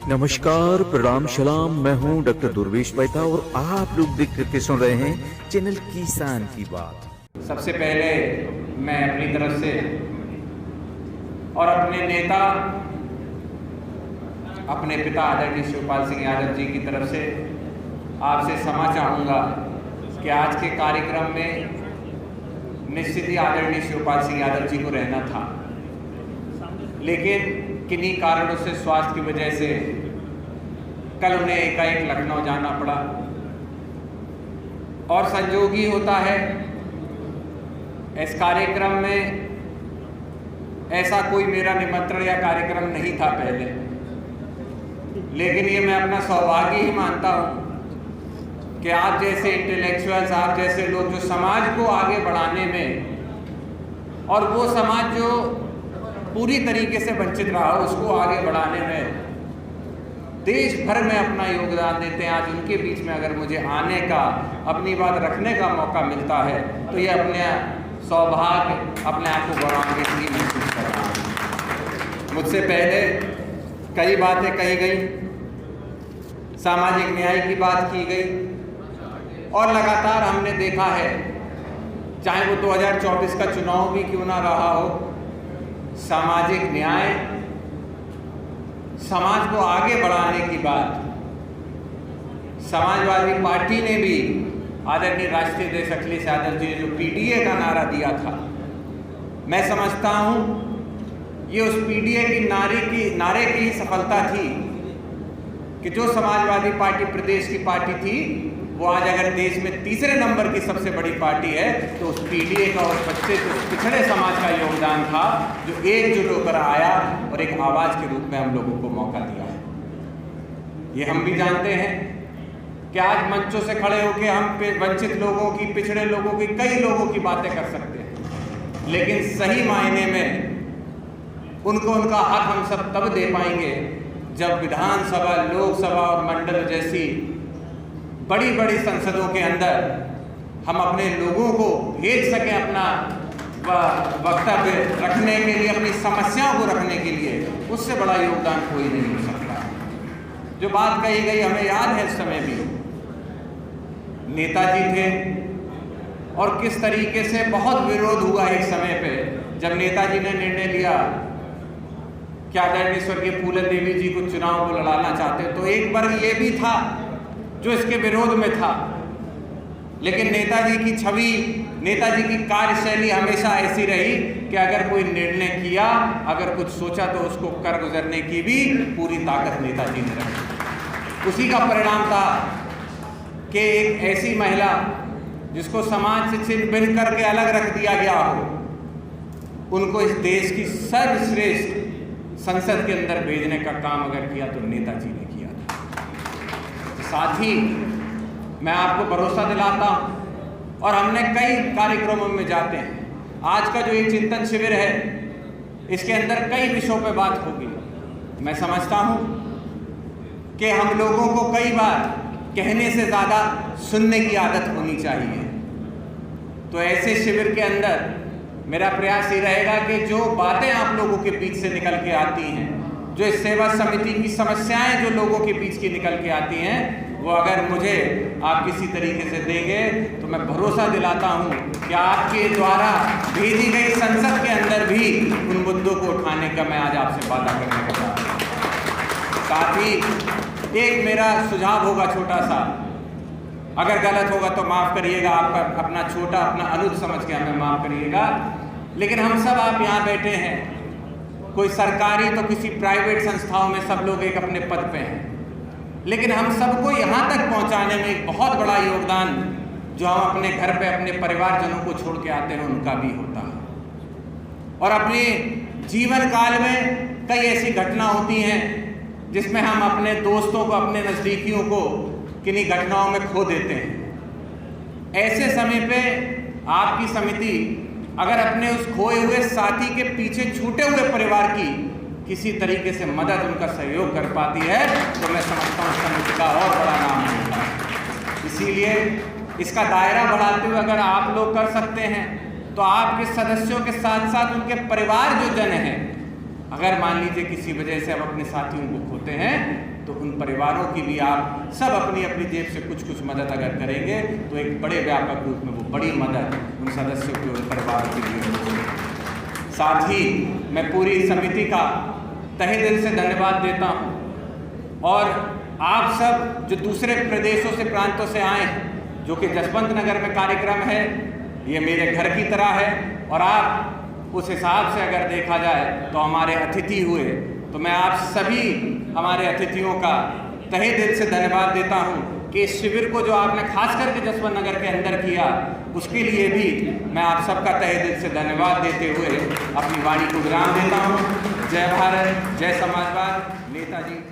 नमस्कार, प्रणाम, सलाम। मैं हूं डॉक्टर दुर्वेश मेहता और आप लोग देख करके सुन रहे हैं चैनल किसान की बात। सबसे पहले मैं अपनी तरफ से और अपने नेता अपने पिता आदरणीय शिवपाल सिंह यादव जी की तरफ से आपसे क्षमा चाहूँगा कि आज के कार्यक्रम में निश्चित ही आदरणीय शिवपाल सिंह यादव जी को रहना था, लेकिन किन्हीं कारणों से स्वास्थ्य की वजह से कल उन्हें एकाएक लखनऊ जाना पड़ा। और संयोग ही होता है इस कार्यक्रम में ऐसा कोई मेरा निमंत्रण या कार्यक्रम नहीं था पहले, लेकिन ये मैं अपना सौभाग्य ही मानता हूँ कि आप जैसे इंटेलेक्चुअल्स, आप जैसे लोग जो समाज को आगे बढ़ाने में और वो समाज जो पूरी तरीके से वंचित रहा उसको आगे बढ़ाने में देश भर में अपना योगदान देते हैं। आज उनके बीच में अगर मुझे आने का, अपनी बात रखने का मौका मिलता है तो ये अपने सौभाग्य, अपने आप को गौरवान्वित ही महसूस कर रहा हूँ। मुझसे पहले कई बातें कही गई, सामाजिक न्याय की बात की गई और लगातार हमने देखा है, चाहे वो 2024 का चुनाव भी क्यों ना रहा हो, सामाजिक न्याय, समाज को आगे बढ़ाने की बात समाजवादी पार्टी ने भी आदरणीय राष्ट्रीय अध्यक्ष अखिलेश यादव जी ने जो पीडीए का नारा दिया था, मैं समझता हूं ये उस पीडीए की नारे की सफलता थी कि जो समाजवादी पार्टी प्रदेश की पार्टी थी वो आज अगर देश में तीसरे नंबर की सबसे बड़ी पार्टी है तो उस पीडीए का, उस बच्चे उस पिछड़े समाज का योगदान था जो एकजुट होकर आया और एक आवाज के रूप में हम लोगों को मौका दिया है। ये हम भी जानते हैं कि आज मंचों से खड़े होकर हम वंचित लोगों की, पिछड़े लोगों की, कई लोगों की बातें कर सकते हैं, लेकिन सही मायने में उनको उनका हक हम सब तब दे पाएंगे जब विधानसभा, लोकसभा और मंडल जैसी बड़ी बड़ी संसदों के अंदर हम अपने लोगों को भेज सकें, अपना वक्तव्य रखने के लिए, अपनी समस्याओं को रखने के लिए। उससे बड़ा योगदान कोई नहीं हो सकता। जो बात कही गई हमें याद है, उस समय भी नेताजी थे और किस तरीके से बहुत विरोध हुआ एक समय पे जब नेताजी ने निर्णय लिया कि आदरणीय स्वर्गीय फूले देवी जी को चुनाव को लड़ाना चाहते, तो एक वर्ग ये भी था जो इसके विरोध में था, लेकिन नेताजी की छवि, नेताजी की कार्यशैली हमेशा ऐसी रही कि अगर कोई निर्णय किया, अगर कुछ सोचा तो उसको कर गुजरने की भी पूरी ताकत नेताजी ने रखी। उसी का परिणाम था कि एक ऐसी महिला जिसको समाज से छिन्न भिन्न करके अलग रख दिया गया हो, उनको इस देश की सर्वश्रेष्ठ संसद के अंदर भेजने का काम अगर किया तो नेताजी ने किया था। साथ ही मैं आपको भरोसा दिलाता हूं और हमने कई कार्यक्रमों में जाते हैं। आज का जो एक चिंतन शिविर है इसके अंदर कई विषयों पर बात होगी। मैं समझता हूं कि हम लोगों को कई बार कहने से ज़्यादा सुनने की आदत होनी चाहिए। तो ऐसे शिविर के अंदर मेरा प्रयास ये रहेगा कि जो बातें आप लोगों के बीच से निकल के आती हैं, जो इस सेवा समिति की समस्याएं जो लोगों के बीच की निकल के आती हैं, वो अगर मुझे आप किसी तरीके से देंगे तो मैं भरोसा दिलाता हूं कि आपके द्वारा भेजी गई संसद के अंदर भी उन मुद्दों को उठाने का मैं आज आपसे वादा करने का चाहता हूं। साथ ही एक मेरा सुझाव होगा छोटा सा, अगर गलत होगा तो माफ़ करिएगा, आपका अपना छोटा अपना अनुरोध समझ के हमें माफ़ करिएगा, लेकिन हम सब आप यहाँ बैठे हैं, कोई सरकारी तो किसी प्राइवेट संस्थाओं में सब लोग एक अपने पद पे हैं, लेकिन हम सबको यहाँ तक पहुँचाने में एक बहुत बड़ा योगदान जो हम अपने घर पे अपने परिवारजनों को छोड़ के आते हैं उनका भी होता है। और अपने जीवन काल में कई ऐसी घटना होती हैं जिसमें हम अपने दोस्तों को, अपने नज़दीकियों को किन्हीं घटनाओं में खो देते हैं। ऐसे समय पे आपकी समिति अगर अपने उस खोए हुए साथी के पीछे छूटे हुए परिवार की किसी तरीके से मदद, उनका सहयोग कर पाती है तो मैं समझता हूँ समिति का और बड़ा नाम होता है। इसीलिए इसका दायरा बढ़ाते हुए अगर आप लोग कर सकते हैं तो आपके सदस्यों के साथ साथ उनके परिवार जो जन हैं, अगर मान लीजिए किसी वजह से हम अपने साथियों को खोते हैं उन परिवारों की भी आप सब अपनी अपनी जेब से कुछ कुछ मदद अगर करेंगे तो एक बड़े व्यापक रूप में वो बड़ी मदद उन सदस्यों की, उन परिवारों के लिए होगी। साथ ही मैं पूरी समिति का तहे दिल से धन्यवाद देता हूँ और आप सब जो दूसरे प्रदेशों से, प्रांतों से आए हैं, जो कि जसवंत नगर में कार्यक्रम है, ये मेरे घर की तरह है और आप उस हिसाब से अगर देखा जाए तो हमारे अतिथि हुए, तो मैं आप सभी हमारे अतिथियों का तहे दिल से धन्यवाद देता हूँ कि इस शिविर को जो आपने खास करके जसवंत नगर के अंदर किया, उसके लिए भी मैं आप सबका तहे दिल से धन्यवाद देते हुए अपनी वाणी को विराम देता हूँ। जय भारत, जय समाजवाद। नेताजी।